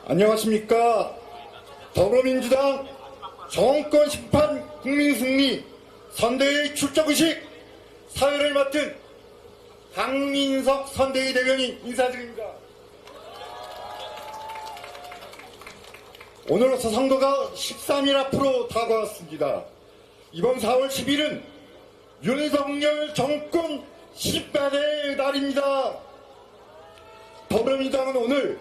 안녕하십니까. 더불어민주당 정권 심판 국민승리 선대위 출석의식 사회를 맡은 강민석 선대위 대변인 인사드립니다. 오늘로서 선거가 13일 앞으로 다가왔습니다. 이번 4월 10일은 윤석열 정권 심판의 날입니다. 더불어민주당은 오늘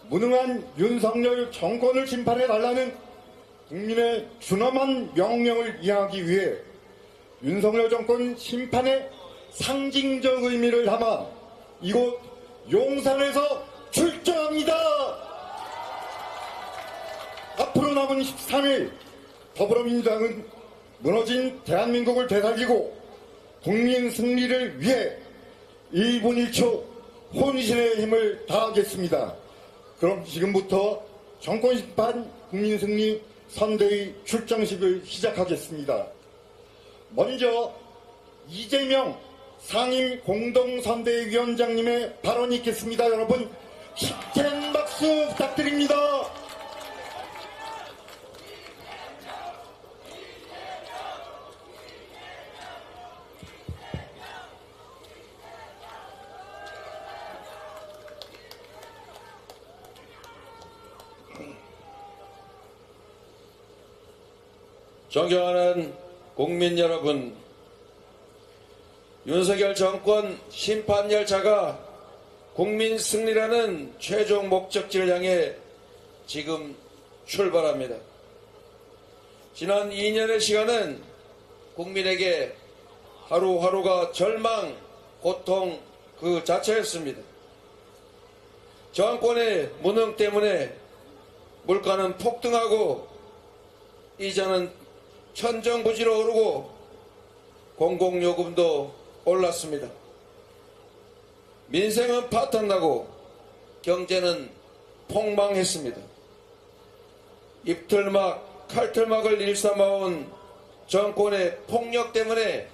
무능한 윤석열 정권을 심판해달라는 국민의 준엄한 명령을 이행하기 위해 윤석열 정권 심판의 상징적 의미를 담아 이곳 용산에서 출정합니다. 앞으로 남은 13일 더불어민주당은 무너진 대한민국을 되살리고 국민 승리를 위해 1분 1초 혼신의 힘을 다하겠습니다. 그럼 지금부터 정권심판 국민승리 선대위 출정식을 시작하겠습니다. 먼저 이재명 상임공동선대위원장님의 발언이 있겠습니다. 여러분 힘찬 박수 부탁드립니다. 존경하는 국민 여러분, 윤석열 정권 심판열차가 국민 승리라는 최종 목적지를 향해 지금 출발합니다. 지난 2년의 시간은 국민에게 하루하루가 절망, 고통 그 자체였습니다. 정권의 무능 때문에 물가는 폭등하고 이자는 천정부지로 오르고 공공요금도 올랐습니다. 민생은 파탄나고 경제는 폭망했습니다. 입틀막 칼틀막을 일삼아온 정권의 폭력 때문에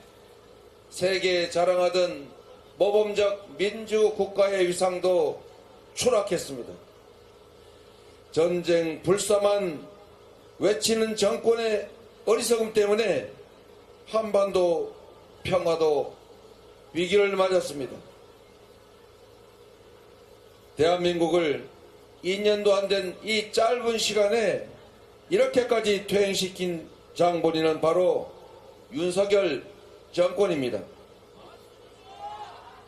세계에 자랑하던 모범적 민주국가의 위상도 추락했습니다. 전쟁 불사만 외치는 정권의 어리석음 때문에 한반도 평화도 위기를 맞았습니다. 대한민국을 2년도 안 된 이 짧은 시간에 이렇게까지 퇴행시킨 장본인은 바로 윤석열 정권입니다.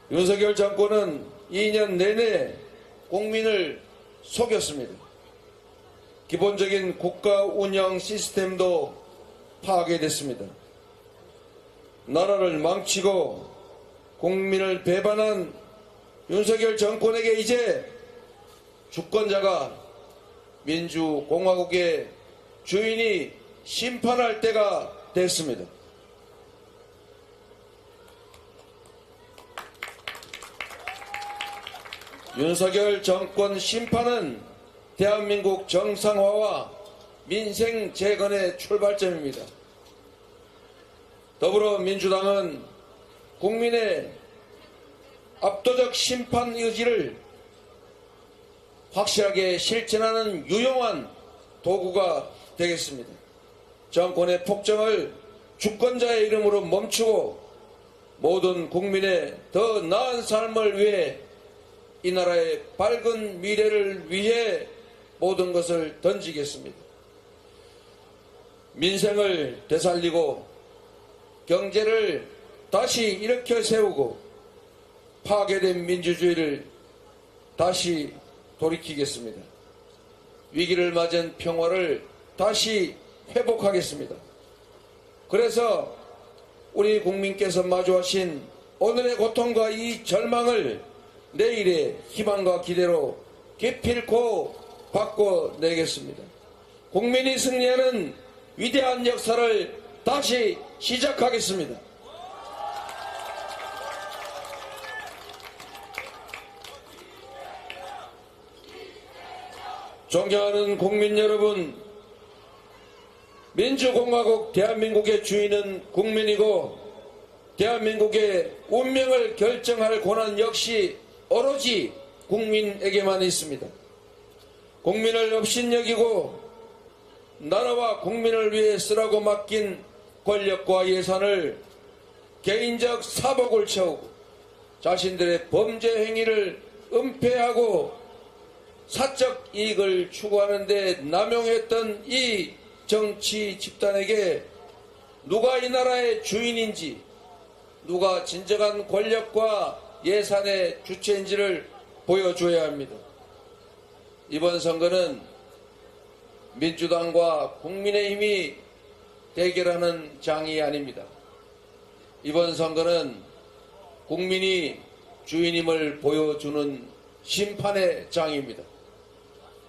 윤석열 정권은 2년 내내 국민을 속였습니다. 기본적인 국가 운영 시스템도 파괴됐습니다. 나라를 망치고 국민을 배반한 윤석열 정권에게 이제 주권자가 민주공화국의 주인이 심판할 때가 됐습니다. 윤석열 정권 심판은 대한민국 정상화와 민생 재건의 출발점입니다. 더불어민주당은 국민의 압도적 심판 의지를 확실하게 실천하는 유용한 도구가 되겠습니다. 정권의 폭정을 주권자의 이름으로 멈추고 모든 국민의 더 나은 삶을 위해 이 나라의 밝은 미래를 위해 모든 것을 던지겠습니다. 민생을 되살리고 경제를 다시 일으켜 세우고 파괴된 민주주의를 다시 돌이키겠습니다. 위기를 맞은 평화를 다시 회복하겠습니다. 그래서 우리 국민께서 마주하신 오늘의 고통과 이 절망을 내일의 희망과 기대로 기필코 바꿔내겠습니다. 국민이 승리하는 위대한 역사를 다시 시작하겠습니다. 존경하는 국민 여러분, 민주공화국 대한민국의 주인은 국민이고 대한민국의 운명을 결정할 권한 역시 오로지 국민에게만 있습니다. 국민을 업신여기고 나라와 국민을 위해 쓰라고 맡긴 권력과 예산을 개인적 사복을 채우고 자신들의 범죄 행위를 은폐하고 사적 이익을 추구하는 데 남용했던 이 정치 집단에게 누가 이 나라의 주인인지, 누가 진정한 권력과 예산의 주체인지를 보여줘야 합니다. 이번 선거는 민주당과 국민의힘이 대결하는 장이 아닙니다. 이번 선거는 국민이 주인임을 보여주는 심판의 장입니다.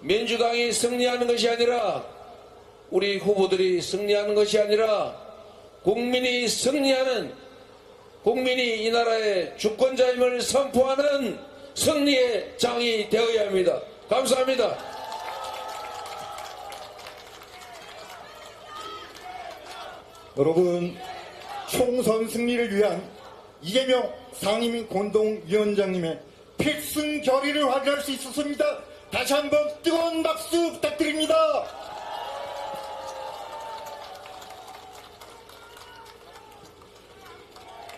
민주당이 승리하는 것이 아니라, 우리 후보들이 승리하는 것이 아니라 국민이 승리하는, 국민이 이 나라의 주권자임을 선포하는 승리의 장이 되어야 합니다. 감사합니다. 여러분, 총선 승리를 위한 이재명 상임 공동위원장님의 필승 결의를 확인할 수 있었습니다. 다시 한번 뜨거운 박수 부탁드립니다.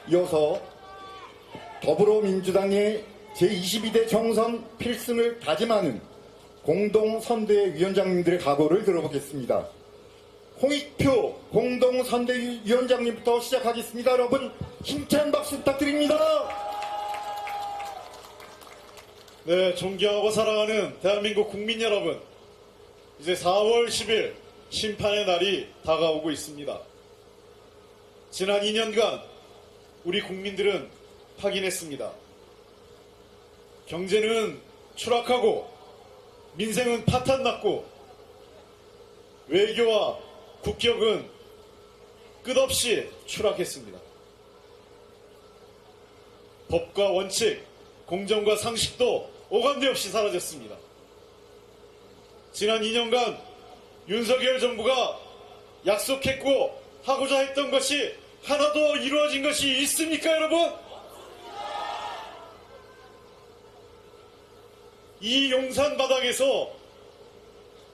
이어서 더불어민주당의 제22대 정선 필승을 다짐하는 공동선대위 위원장님들의 각오를 들어보겠습니다. 홍익표 공동선대위원장님부터 시작하겠습니다. 여러분, 힘찬 박수 부탁드립니다. 네, 존경하고 사랑하는 대한민국 국민 여러분, 이제 4월 10일 심판의 날이 다가오고 있습니다. 지난 2년간 우리 국민들은 확인했습니다. 경제는 추락하고 민생은 파탄났고 외교와 국격은 끝없이 추락했습니다. 법과 원칙, 공정과 상식도 오감대 없이 사라졌습니다. 지난 2년간 윤석열 정부가 약속했고 하고자 했던 것이 하나도 이루어진 것이 있습니까, 여러분? 이 용산 바닥에서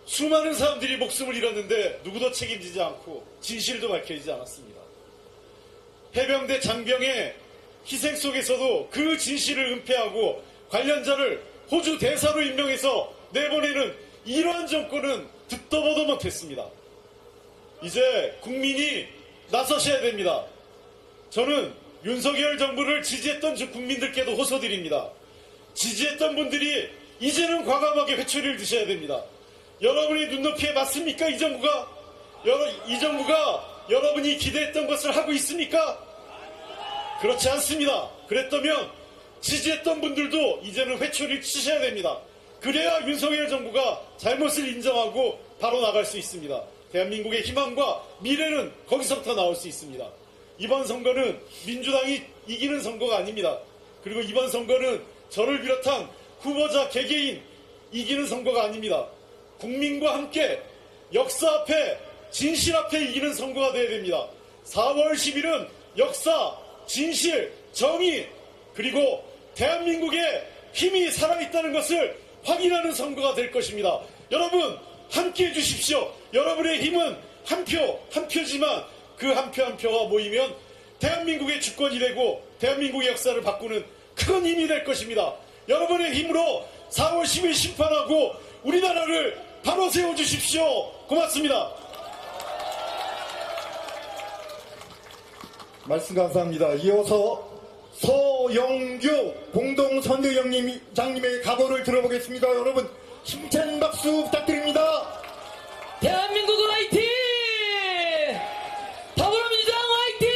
수많은 사람들이 목숨을 잃었는데 누구도 책임지지 않고 진실도 밝혀지지 않았습니다. 해병대 장병의 희생 속에서도 그 진실을 은폐하고 관련자를 호주 대사로 임명해서 내보내는 이러한 정권은 듣도 보도 못했습니다. 이제 국민이 나서셔야 됩니다. 저는 윤석열 정부를 지지했던 국민들께도 호소드립니다. 지지했던 분들이 이제는 과감하게 회초리를 드셔야 됩니다. 여러분의 눈높이에 맞습니까? 이 정부가 여러분이 기대했던 것을 하고 있습니까? 그렇지 않습니다. 그랬다면 지지했던 분들도 이제는 회초리를 치셔야 됩니다. 그래야 윤석열 정부가 잘못을 인정하고 바로 나갈 수 있습니다. 대한민국의 희망과 미래는 거기서부터 나올 수 있습니다. 이번 선거는 민주당이 이기는 선거가 아닙니다. 그리고 이번 선거는 저를 비롯한 후보자 개개인 이기는 선거가 아닙니다. 국민과 함께 역사 앞에 진실 앞에 이기는 선거가 되어야 됩니다. 4월 10일은 역사, 진실, 정의, 그리고 대한민국의 힘이 살아있다는 것을 확인하는 선거가 될 것입니다. 여러분 함께 해주십시오. 여러분의 힘은 한 표지만 그 한 표 한 표가 모이면 대한민국의 주권이 되고 대한민국의 역사를 바꾸는 큰 힘이 될 것입니다. 여러분의 힘으로 4월 10일 심판하고 우리나라를 바로 세워주십시오. 고맙습니다. 말씀 감사합니다. 이어서 서영규 공동선대위원장님의 각오를 들어보겠습니다. 여러분, 힘찬 박수 부탁드립니다. 대한민국은 화이팅! 더불어민주당 화이팅!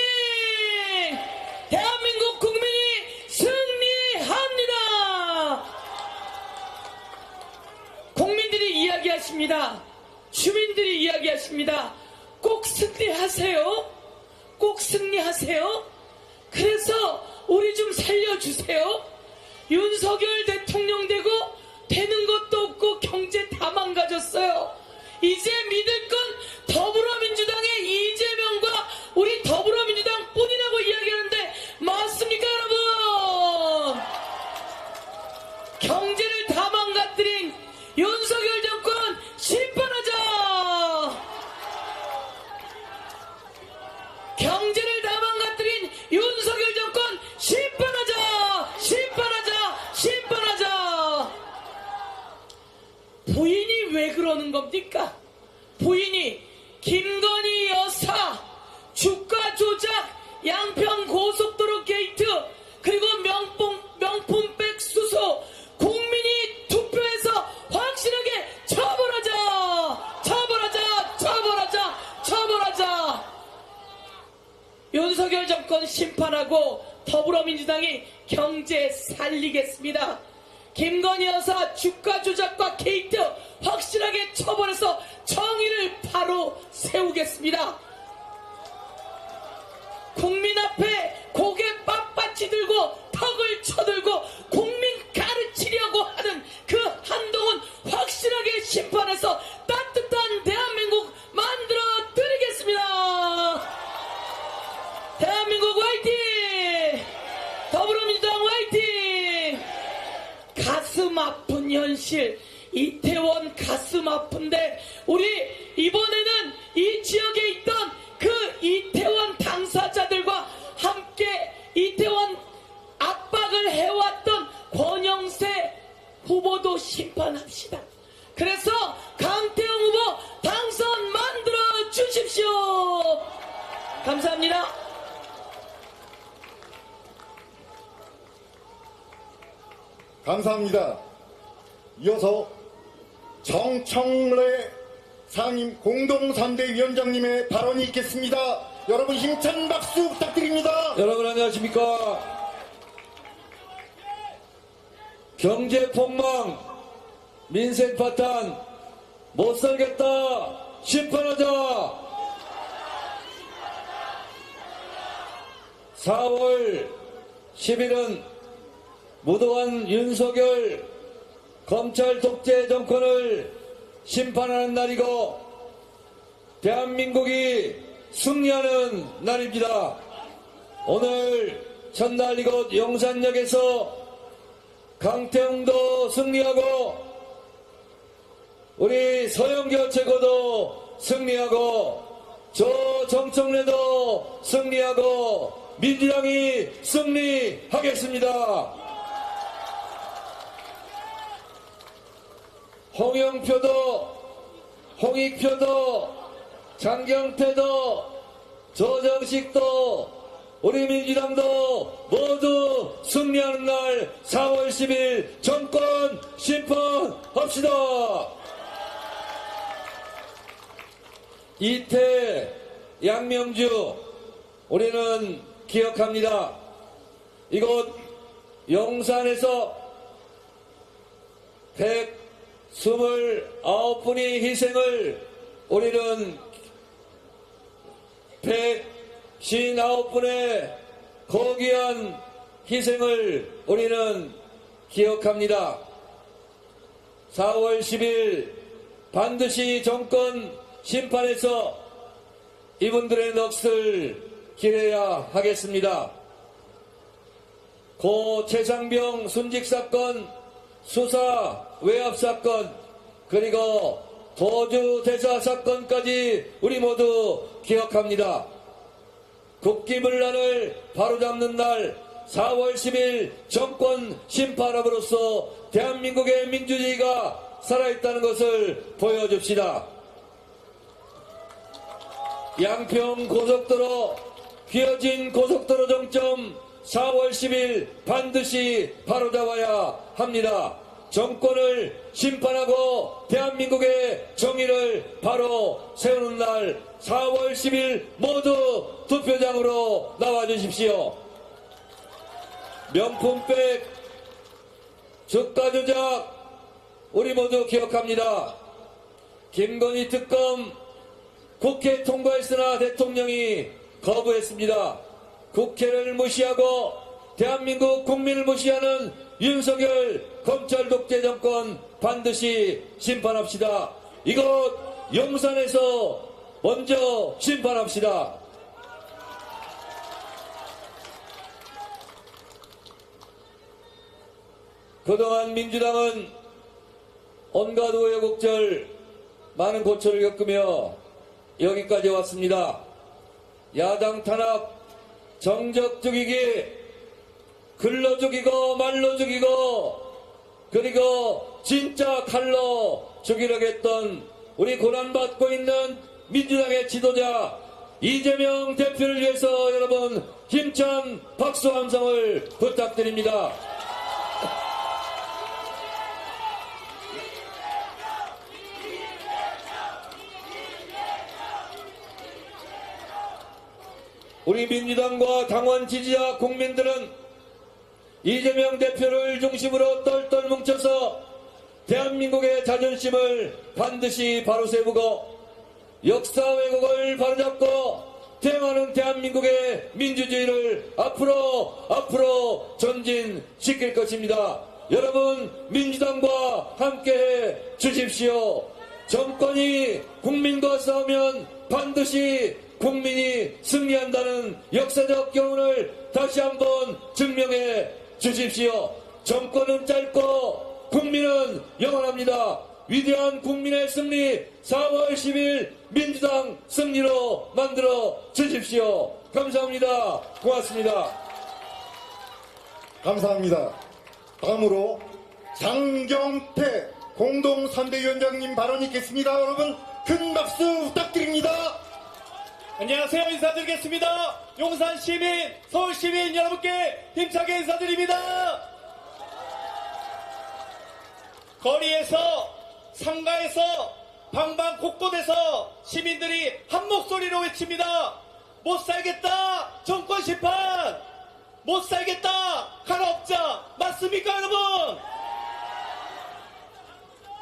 대한민국 국민이 승리합니다! 국민들이 이야기하십니다. 주민들이 이야기하십니다. 꼭 승리하세요. 꼭 승리하세요. 그래서 우리 좀 살려주세요. 윤석열 대통령 되고 되는 것도 없고 경제 다 망가졌어요. 이제 믿을 건 더불어민주당의 이재명과 우리 더불어민주당 뿐이라고 이야기하는데 맞습니까, 여러분? 경제를 다 망가뜨린 윤석열 정권 겁니까? 부인이 김건희 여사 주가 조작, 양평 고속도로 게이트, 그리고 명품백 수수, 국민이 투표해서 확실하게 처벌하자! 처벌하자! 처벌하자! 처벌하자! 윤석열 정권 심판하고 더불어민주당이 경제 살리겠습니다. 김건희 여사 주가 조작과 게이트 확실하게 처벌해서 정의를 바로 세우겠습니다. 국민 앞에 고개 빳빳이 들고 턱을 쳐들고 국민 가르치려고 하는 그 한동훈 확실하게 심판해서 따뜻한 대한민국 만들어 드리겠습니다. 대한민국 화이팅! 더불어민주당 화이팅! 가슴 아픈 현실, 이태원 가슴 아픈데 우리 이번에는 이 지역에 있던 그 이태원 당사자들과 함께 이태원 압박을 해왔던 권영세 후보도 심판합시다. 그래서 강태형 후보 당선 만들어 주십시오. 감사합니다. 감사합니다. 이어서 정청래 상임 공동선대위원장님의 발언이 있겠습니다. 여러분 힘찬 박수 부탁드립니다. 여러분 안녕하십니까? 경제 폭망, 민생 파탄, 못 살겠다, 심판하자! 4월 10일은 무도한 윤석열 검찰 독재 정권을 심판하는 날이고 대한민국이 승리하는 날입니다. 오늘 첫날 이곳 용산역에서 강태웅도 승리하고 우리 서영교 최고도 승리하고 저 정청래도 승리하고 민주당이 승리하겠습니다. 홍영표도 홍익표도 장경태도 조정식도 우리 민주당도 모두 승리하는 날 4월 10일 정권 심판합시다. 이태 양명주 우리는 기억합니다. 이곳 용산에서 129분이 희생을 우리는 159분의 고귀한 희생을 우리는 기억합니다. 4월 10일 반드시 정권 심판에서 이분들의 넋을 기려야 하겠습니다. 고 최상병 순직사건, 수사 외압사건, 그리고 도주대사 사건까지 우리 모두 기억합니다. 국기문란을 바로잡는 날 4월 10일 정권 심판함으로써 대한민국의 민주주의가 살아있다는 것을 보여줍시다. 양평 고속도로 휘어진 고속도로 정점 4월 10일 반드시 바로잡아야 합니다. 정권을 심판하고 대한민국의 정의를 바로 세우는 날 4월 10일 모두 투표장으로 나와주십시오. 명품백 주가 조작 우리 모두 기억합니다. 김건희 특검 국회 통과했으나 대통령이 거부했습니다. 국회를 무시하고 대한민국 국민을 무시하는 윤석열 검찰 독재 정권 반드시 심판합시다. 이곳 용산에서 먼저 심판합시다. 그동안 민주당은 온갖 우여곡절 많은 고초를 겪으며 여기까지 왔습니다. 야당 탄압, 정적 죽이기, 글로 죽이고 말로 죽이고 그리고 진짜 칼로 죽이려고 했던 우리 고난받고 있는 민주당의 지도자 이재명 대표를 위해서 여러분 힘찬 박수 함성을 부탁드립니다. 우리 민주당과 당원 지지자 국민들은 이재명 대표를 중심으로 똘똘 뭉쳐서 대한민국의 자존심을 반드시 바로 세우고 역사 왜곡을 바로잡고 태어나는 대한민국의 민주주의를 앞으로 전진시킬 것입니다. 여러분 민주당과 함께해 주십시오. 정권이 국민과 싸우면 반드시 국민이 승리한다는 역사적 교훈을 다시 한번 증명해 주십시오. 정권은 짧고 국민은 영원합니다. 위대한 국민의 승리 4월 10일 민주당 승리로 만들어 주십시오. 감사합니다. 고맙습니다. 감사합니다. 다음으로 장경태 공동 선대위원장님 발언이 있겠습니다. 여러분 큰 박수 부탁드립니다. 안녕하세요. 인사드리겠습니다. 용산 시민, 서울 시민 여러분께 힘차게 인사드립니다. 거리에서, 상가에서, 방방 곳곳에서 시민들이 한 목소리로 외칩니다. 못 살겠다, 정권 심판! 못 살겠다, 갈아엎자! 맞습니까, 여러분?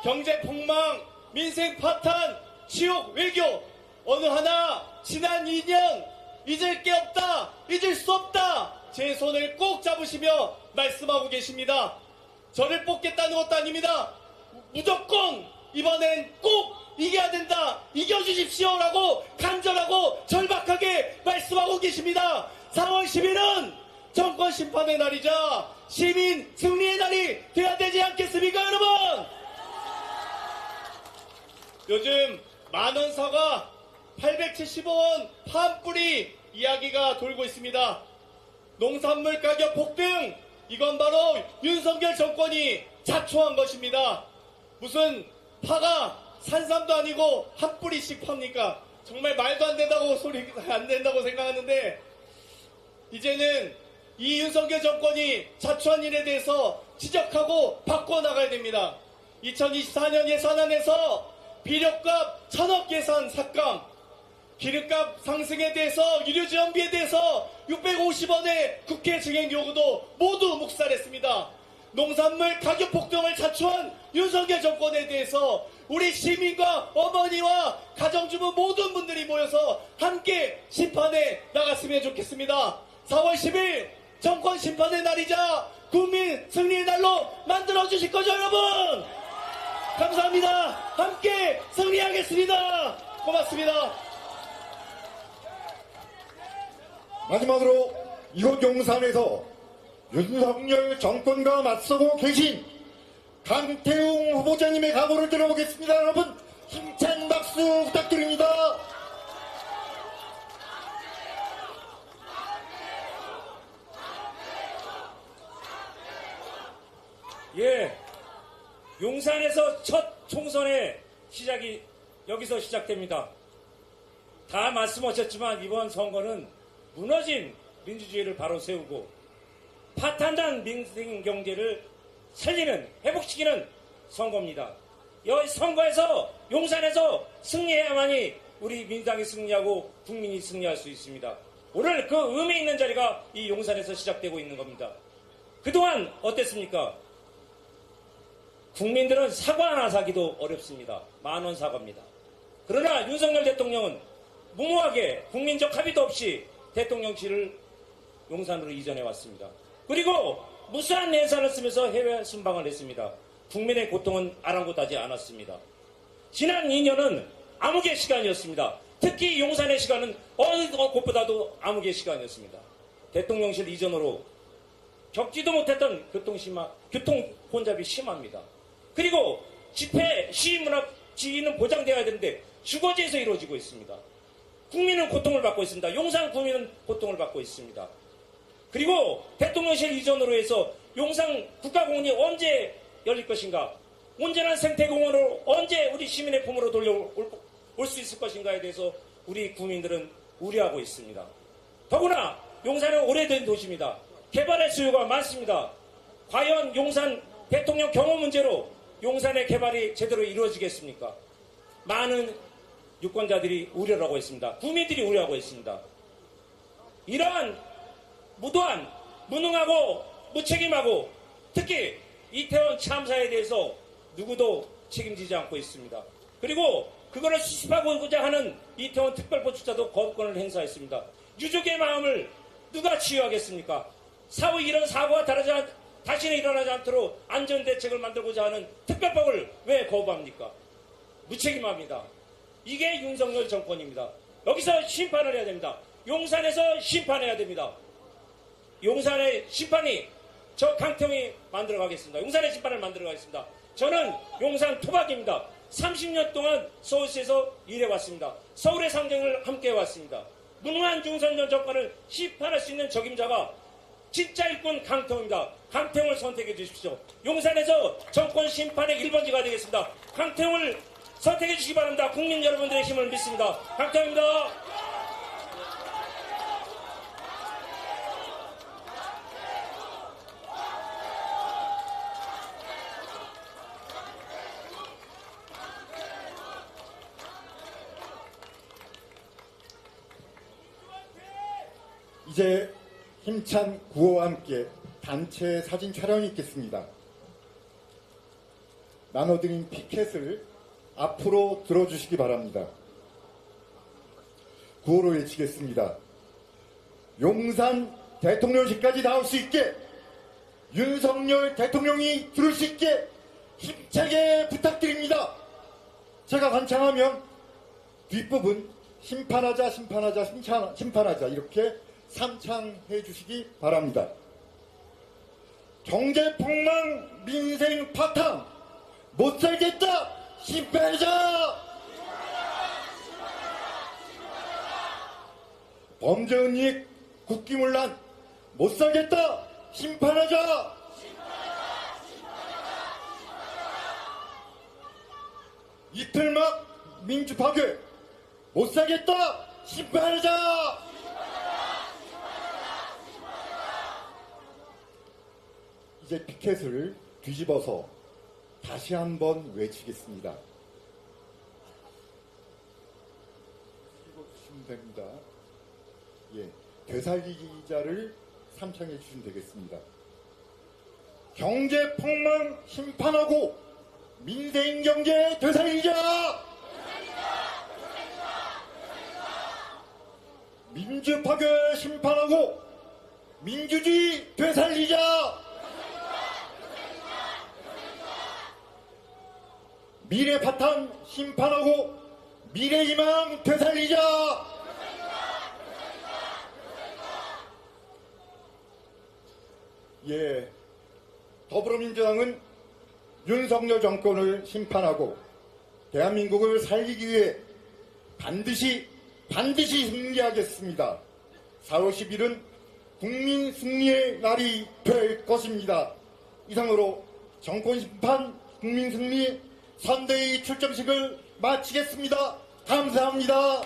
경제 폭망, 민생 파탄, 지옥 외교, 어느 하나 지난 2년 잊을 게 없다, 잊을 수 없다, 제 손을 꼭 잡으시며 말씀하고 계십니다. 저를 뽑겠다는 것도 아닙니다. 무조건 이번엔 꼭 이겨야 된다, 이겨주십시오 라고 간절하고 절박하게 말씀하고 계십니다. 4월 10일은 정권 심판의 날이자 시민 승리의 날이 돼야 되지 않겠습니까, 여러분? 요즘 만원 사과 875원 한 뿌리 이야기가 돌고 있습니다. 농산물 가격 폭등, 이건 바로 윤석열 정권이 자초한 것입니다. 무슨 파가 산삼도 아니고 한 뿌리씩 팝니까? 정말 말도 안 된다고 안 된다고 생각하는데, 이제는 이 윤석열 정권이 자초한 일에 대해서 지적하고 바꿔나가야 됩니다. 2024년 예산안에서 비료값 1000억 예산 삭감, 기름값 상승에 대해서 유류지원비에 대해서 650원의 국회 증액 요구도 모두 묵살했습니다. 농산물 가격 폭등을 자초한 윤석열 정권에 대해서 우리 시민과 어머니와 가정주부 모든 분들이 모여서 함께 심판에 나갔으면 좋겠습니다. 4월 10일 정권 심판의 날이자 국민 승리의 날로 만들어주실 거죠, 여러분? 감사합니다. 함께 승리하겠습니다. 고맙습니다. 마지막으로 이곳 용산에서 윤석열 정권과 맞서고 계신 강태웅 후보자님의 각오를 들어보겠습니다. 여러분 힘찬 박수 부탁드립니다. 예, 용산에서 첫 총선의 시작이 여기서 시작됩니다. 다 말씀하셨지만 이번 선거는 무너진 민주주의를 바로 세우고 파탄난 민생 경제를 살리는, 회복시키는 선거입니다. 이 선거에서 용산에서 승리해야만이 우리 민주당이 승리하고 국민이 승리할 수 있습니다. 오늘 그 의미 있는 자리가 이 용산에서 시작되고 있는 겁니다. 그동안 어땠습니까? 국민들은 사과 하나 사기도 어렵습니다. 만원 사과입니다. 그러나 윤석열 대통령은 무모하게 국민적 합의도 없이 대통령실을 용산으로 이전해 왔습니다. 그리고 무수한 예산을 쓰면서 해외 순방을 했습니다. 국민의 고통은 아랑곳하지 않았습니다. 지난 2년은 암흑의 시간이었습니다. 특히 용산의 시간은 어느 곳보다도 암흑의 시간이었습니다. 대통령실 이전으로 겪지도 못했던 교통 혼잡이 심합니다. 그리고 집회, 시위문화 지위는 보장되어야 되는데 주거지에서 이루어지고 있습니다. 국민은 고통을 받고 있습니다. 용산 구민은 고통을 받고 있습니다. 그리고 대통령실 이전으로 해서 용산 국가공원이 언제 열릴 것인가? 온전한 생태공원으로 언제 우리 시민의 품으로 돌려올 수 있을 것인가에 대해서 우리 국민들은 우려하고 있습니다. 더구나 용산은 오래된 도시입니다. 개발의 수요가 많습니다. 과연 용산 대통령 경호 문제로 용산의 개발이 제대로 이루어지겠습니까? 많은 유권자들이 우려를 하고 있습니다. 국민들이 우려하고 있습니다. 이러한 무도한, 무능하고 무책임하고 특히 이태원 참사에 대해서 누구도 책임지지 않고 있습니다. 그리고 그거를 수습하고자 하는 이태원 특별보출자도 거부권을 행사했습니다. 유족의 마음을 누가 치유하겠습니까? 사후 이런 사고가 다시는 일어나지 않도록 안전대책을 만들고자 하는 특별법을 왜 거부합니까? 무책임합니다. 이게 윤석열 정권입니다. 여기서 심판을 해야 됩니다. 용산에서 심판해야 됩니다. 용산의 심판이 저 강태웅이 만들어가겠습니다. 용산의 심판을 만들어가겠습니다. 저는 용산 토박입니다. 30년 동안 서울시에서 일해왔습니다. 서울의 상정을 함께 해왔습니다. 무능한 윤석열 정권을 심판할 수 있는 적임자가 진짜 일꾼 강태웅입니다. 강태웅을 선택해 주십시오. 용산에서 정권 심판의 1번지가 되겠습니다. 강태웅을 선택해 주시기 바랍니다. 국민 여러분들의 힘을 믿습니다. 강태웅입니다. 이제 힘찬 구호와 함께 단체 사진 촬영이 있겠습니다. 나눠드린 피켓을 앞으로 들어주시기 바랍니다. 구호로 외치겠습니다. 용산 대통령실까지 나올 수 있게, 윤석열 대통령이 들을 수 있게 힘차게 부탁드립니다. 제가 관창하면 뒷부분 심판하자 심판하자 심판하자 이렇게 삼창해 주시기 바랍니다. 경제폭망, 민생 파탄, 못살겠다, 심판하자! 범죄은닉, 국기문란, 못살겠다, 심판하자! 이틀막 민주파괴, 못살겠다, 심판하자! 이제 피켓을 뒤집어서 다시 한번 외치겠습니다. 읽어주시면 됩니다. 예, 되살리기자를 삼창해 주시면 되겠습니다. 경제 폭망 심판하고 민생 경제 되살리자! 민주 파괴 심판하고 민주주의 되살리자! 미래 파탄 심판하고 미래 희망 되살리자! 예, 더불어민주당은 윤석열 정권을 심판하고 대한민국을 살리기 위해 반드시 승리하겠습니다. 4월 10일은 국민 승리의 날이 될 것입니다. 이상으로 정권 심판 국민 승리 선대위 출정식을 마치겠습니다. 감사합니다.